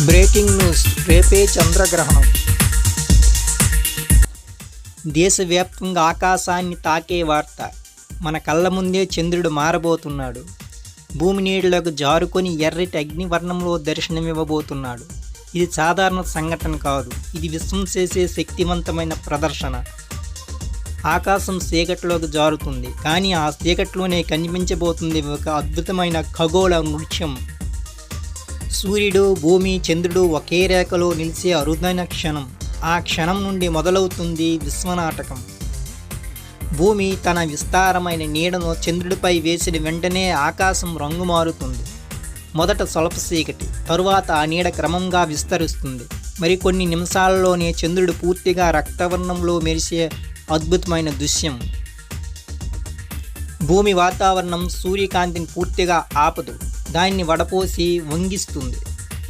Breaking news. రేపే చంద్రగ్రహణం. దేశవ్యాప్తంగా ఆకాశాన్ని తాకే వార్త. మన కళ్ళ ముందే చంద్రుడు మారబోతున్నాడు. భూమి నీడలకు జారుకొని ఎర్రటి అగ్నివర్ణంలో దర్శనమివ్వబోతున్నాడు. ఇది సాధారణ సంఘటన కాదు, ఇది విశ్వం చేసే శక్తివంతమైన ప్రదర్శన. ఆకాశం చీకటిలోకి జారుతుంది, కానీ ఆ చీకటిలోనే కనిపించబోతుంది ఒక అద్భుతమైన ఖగోళ నృత్యం. సూర్యుడు, భూమి, చంద్రుడు ఒకే రేఖలో నిలిచే అరుదైన క్షణం. ఆ క్షణం నుండి మొదలవుతుంది విశ్వనాటకం. భూమి తన విస్తారమైన నీడను చంద్రుడిపై వేసిన వెంటనే ఆకాశం రంగు మారుతుంది. మొదట స్వల్ప చీకటి, తరువాత ఆ నీడ క్రమంగా విస్తరిస్తుంది. మరికొన్ని నిమిషాల్లోనే చంద్రుడు పూర్తిగా రక్తవర్ణంలో మెరిసే అద్భుతమైన దృశ్యం. భూమి వాతావరణం సూర్యకాంతిని పూర్తిగా ఆపదు, దాన్ని వడపోసి వంగిస్తుంది.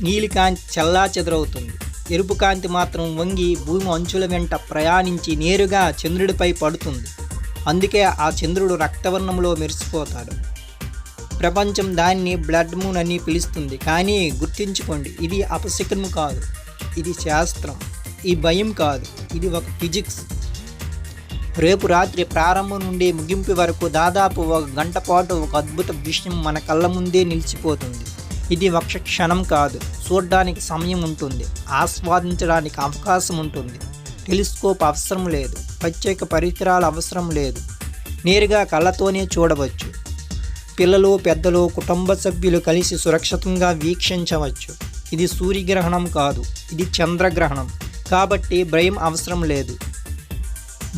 నీలికాంతి చెల్లాచెదరవుతుంది, ఎరుపు కాంతి మాత్రం వంగి భూమి అంచుల వెంట ప్రయాణించి నేరుగా చంద్రుడిపై పడుతుంది. అందుకే ఆ చంద్రుడు రక్తవర్ణంలో మెరిసిపోతాడు. ప్రపంచం దాన్ని బ్లడ్ మూన్ అని పిలుస్తుంది. కానీ గుర్తుంచుకోండి, ఇది అపశకునం కాదు, ఇది శాస్త్రం. ఈ భయం కాదు, ఇది ఒక ఫిజిక్స్. రేపు రాత్రి ప్రారంభం నుండి ముగింపు వరకు దాదాపు 1 గంట పాటు ఒక అద్భుత విషయం మన కళ్ళ ముందే నిలిచిపోతుంది. ఇది ఒక క్షణం కాదు, చూడడానికి సమయం ఉంటుంది, ఆస్వాదించడానికి అవకాశం ఉంటుంది. టెలిస్కోప్ అవసరం లేదు, ప్రత్యేక పరికరాలు అవసరం లేదు, నేరుగా కళ్ళతోనే చూడవచ్చు. పిల్లలు, పెద్దలు, కుటుంబ సభ్యులు కలిసి సురక్షితంగా వీక్షించవచ్చు. ఇది సూర్యగ్రహణం కాదు, ఇది చంద్రగ్రహణం. కాబట్టి భయం అవసరం లేదు.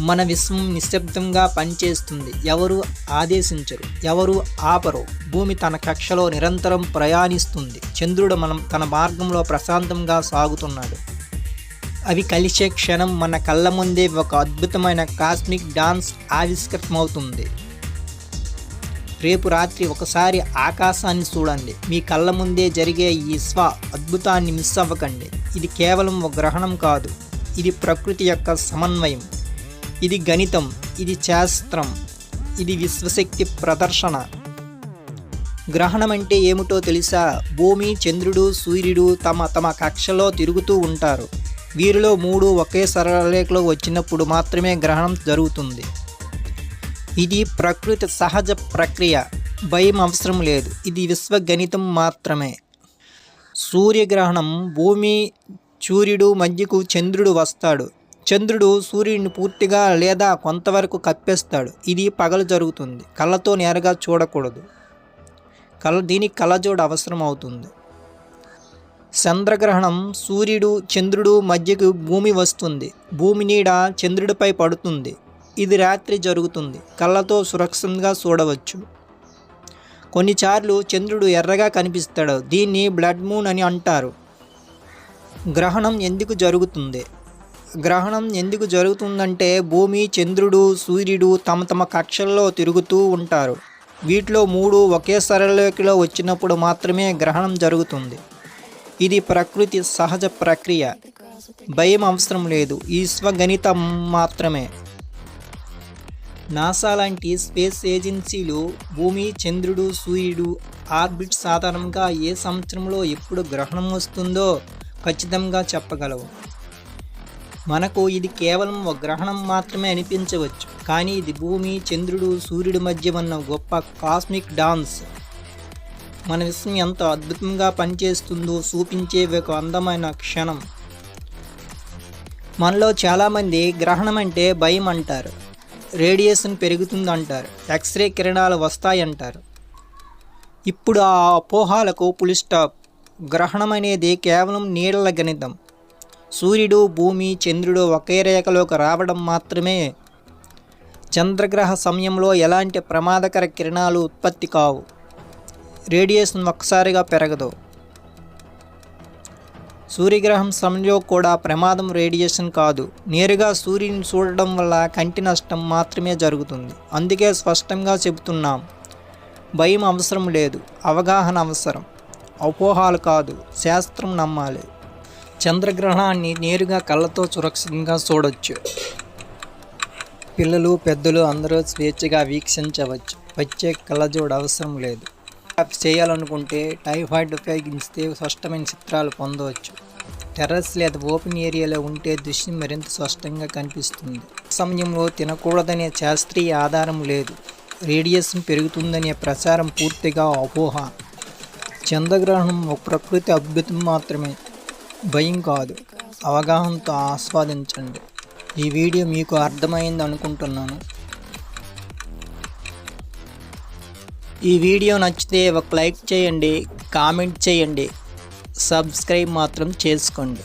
మన విశ్వం నిశ్శబ్దంగా పనిచేస్తుంది. ఎవరు ఆదేశించరు, ఎవరు ఆపరు. భూమి తన కక్షలో నిరంతరం ప్రయాణిస్తుంది. చంద్రుడు తన మార్గంలో ప్రశాంతంగా సాగుతున్నాడు. అవి కలిసే క్షణం మన కళ్ళ ముందే ఒక అద్భుతమైన కాస్మిక్ డాన్స్ ఆవిష్కృతమవుతుంది. రేపు రాత్రి ఒకసారి ఆకాశాన్ని చూడండి. మీ కళ్ళ ముందే జరిగే ఈ అద్భుతాన్ని మిస్ అవ్వకండి. ఇది కేవలం ఒక గ్రహణం కాదు, ఇది ప్రకృతి యొక్క సమన్వయం. ఇది గణితం, ఇది శాస్త్రం, ఇది విశ్వశక్తి ప్రదర్శన. గ్రహణం అంటే ఏమిటో తెలుసా? భూమి, చంద్రుడు, సూర్యుడు తమ కక్షలో తిరుగుతూ ఉంటారు. వీరిలో 3 ఒకే సరళరేఖలో వచ్చినప్పుడు మాత్రమే గ్రహణం జరుగుతుంది. ఇది ప్రకృతి సహజ ప్రక్రియ. భయం అవసరం లేదు, ఇది విశ్వగణితం మాత్రమే. సూర్యగ్రహణం భూమి, సూర్యుడు మధ్యకు చంద్రుడు వస్తాడు. చంద్రుడు సూర్యుడిని పూర్తిగా లేదా కొంతవరకు కప్పేస్తాడు. ఇది పగలు జరుగుతుంది, కళ్ళతో నేరుగా చూడకూడదు. దీనికి కళ్ళజోడు అవసరం అవుతుంది. చంద్రగ్రహణం సూర్యుడు, చంద్రుడు మధ్యకు భూమి వస్తుంది. భూమి నీడ చంద్రుడిపై పడుతుంది. ఇది రాత్రి జరుగుతుంది, కళ్ళతో సురక్షితంగా చూడవచ్చు. కొన్నిసార్లు చంద్రుడు ఎర్రగా కనిపిస్తాడు. దీన్ని బ్లడ్ మూన్ అని అంటారు. గ్రహణం ఎందుకు జరుగుతుంది? గ్రహణం ఎందుకు జరుగుతుందంటే భూమి, చంద్రుడు, సూర్యుడు తమ కక్షల్లో తిరుగుతూ ఉంటారు. వీటిలో 3 ఒకే సరళరేఖలో వచ్చినప్పుడు మాత్రమే గ్రహణం జరుగుతుంది. ఇది ప్రకృతి సహజ ప్రక్రియ. భయం అవసరం లేదు, ఈశ్వగణితం మాత్రమే. నాసా లాంటి స్పేస్ ఏజెన్సీలు భూమి, చంద్రుడు, సూర్యుడు ఆర్బిట్ సాధారణంగా ఏ సంవత్సరంలో ఎప్పుడు గ్రహణం వస్తుందో ఖచ్చితంగా చెప్పగలవు. మనకు ఇది కేవలం ఒక గ్రహణం మాత్రమే అనిపించవచ్చు, కానీ ఇది భూమి, చంద్రుడు, సూర్యుడి మధ్య ఉన్న గొప్ప కాస్మిక్ డాన్స్. మన విశ్వం ఎంత అద్భుతంగా పనిచేస్తుందో చూపించే ఒక అందమైన క్షణం. మనలో చాలామంది గ్రహణం అంటే భయం అంటారు, రేడియేషన్ పెరుగుతుంది అంటారు, ఎక్స్రే కిరణాలు వస్తాయంటారు. ఇప్పుడు ఆ అపోహలకు ఫుల్ స్టాప్. గ్రహణం అనేది కేవలం నీడల గణితం. సూర్యుడు, భూమి, చంద్రుడు ఒకే రేఖలోకి రావడం మాత్రమే. చంద్రగ్రహ సమయంలో ఎలాంటి ప్రమాదకర కిరణాలు ఉత్పత్తి కావు. రేడియేషన్ ఒక్కసారిగా పెరగదు. సూర్యగ్రహం సమయంలో కూడా ప్రమాదం రేడియేషన్ కాదు, నేరుగా సూర్యుని చూడడం వల్ల కంటి నష్టం మాత్రమే జరుగుతుంది. అందుకే స్పష్టంగా చెబుతున్నాం, భయం అవసరం లేదు, అవగాహన అవసరం. అపోహాలు కాదు, శాస్త్రం నమ్మాలి. చంద్రగ్రహణాన్ని నేరుగా కళ్ళతో సురక్షితంగా చూడవచ్చు. పిల్లలు, పెద్దలు అందరూ స్వేచ్ఛగా వీక్షించవచ్చు. ప్రత్యేక కళ్ళజోడు అవసరం లేదు. చేయాలనుకుంటే టైఫాయిడ్ ఉపయోగిస్తే స్పష్టమైన చిత్రాలు పొందవచ్చు. టెర్రస్ లేదా ఓపెన్ ఏరియాలో ఉంటే దృశ్యం మరింత స్పష్టంగా కనిపిస్తుంది. సమయంలో తినకూడదనే శాస్త్రీయ ఆధారం లేదు. రేడియేషన్ పెరుగుతుందనే ప్రచారం పూర్తిగా అపోహ. చంద్రగ్రహణం ఒక ప్రకృతి అద్భుతం మాత్రమే, భయం కాదు. అవగాహనతో ఆస్వాదించండి. ఈ వీడియో మీకు అర్థమైంది అనుకుంటున్నాను. ఈ వీడియో నచ్చితే ఒక లైక్ చేయండి, కామెంట్ చేయండి, సబ్స్క్రైబ్ మాత్రం చేసుకోండి.